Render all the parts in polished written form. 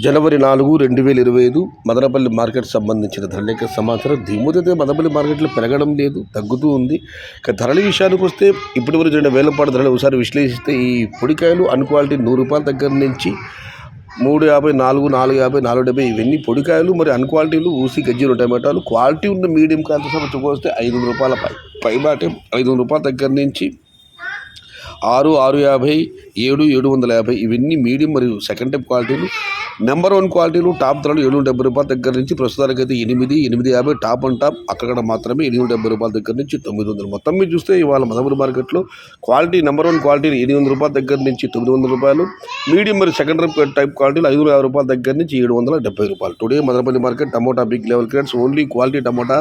జనవరి 4, 2025 Madanapalle market సంబంధించిన ధరల సమాచారం. దిగుమతి మదనపల్లి మార్కెట్లో పెరగడం లేదు, తగ్గుతూ ఉంది. ఇక ధరల విషయానికి వస్తే ఇప్పటివరకు 2,000 పాటు ధరలు ఒకసారి విశ్లేషిస్తే ఈ పొడికాయలు అన్క్వాలిటీ రూపాయల దగ్గర నుంచి 350, 450, 470 ఇవన్నీ పొడికాయలు. మరి అన్క్వాలిటీలు ఊసి గజ్జీలు టమాటాలు. క్వాలిటీ ఉన్న మీడియం కాంత సమస్య వస్తే 500 రూపాయల పైబాటే 500 రూపాయల దగ్గర నుంచి 6, 650, 7, 750 ఇవన్నీ మీడియం మరియు సెకండ్ టైప్ క్వాలిటీలు. నెంబర్ 1 క్వాలిటీలు టాప్ ధరలు 770 రూపాయల దగ్గర నుంచి ప్రస్తుతానికైతే 8, 850 టాప్ అండ్ టాప్. అక్కడ మాత్రమే 870 రూపాయల దగ్గర నుంచి 900. మొత్తం మీరు చూస్తే ఇవాళ మదనపల్లి మార్కెట్లో క్వాలిటీ నెంబర్ 1 క్వాలిటీ 800 రూపాయల దగ్గర నుంచి 900 రూపాయలు. మీడియం మరియు సెకండ్ టైప్ క్వాలిటీలు 550 రూపాయల దగ్గర నుంచి 770 రూపాయలు. Today Madanapalle market tomato big level crates only quality tomato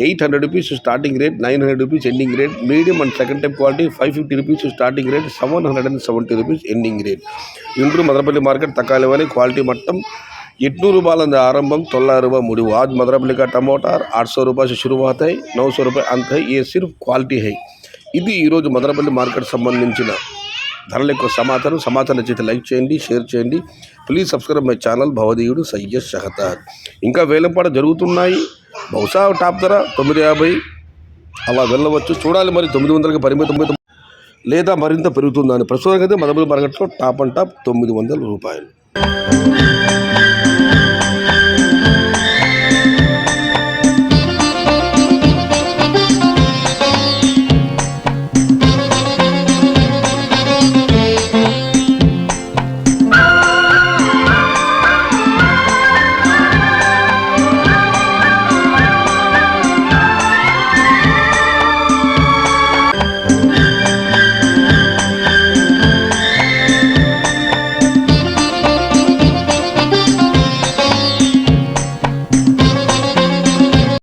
800 rupees starting rate, 900 rupees ending rate. Medium and second type quality 550 rupees starting rate, 770 rupees ending rate. Into Madanapalle market तकाले quality मट्टम 800 रुपये आरंभम 900 रुपये मुड़ी. आज मदनपल्ली का टमाटर 800 रुपये से शुरू होता है, 900 रुपये अंत है. ये सिर्फ क्वालिटी है. ఇది ఈరోజు మదనపల్లి మార్కెట్ సంబంధించిన ధరల యొక్క సమాచారం నచ్చితే లైక్ చేయండి, షేర్ చేయండి. ప్లీజ్ సబ్స్క్రైబ్ మై ఛానల్ భవదీయుడు సయ్యద్ షహతార్. ఇంకా వేలంపాట జరుగుతున్నాయి. బహుశా టాప్ ధర 950 అలా వెళ్ళవచ్చు, చూడాలి. మరి 900కి పరిమితం లేదా మరింత పెరుగుతుందని. ప్రస్తుతానికి అయితే మదనపల్లి మార్కెట్లో టాప్ అండ్ టాప్ 900 రూపాయలు.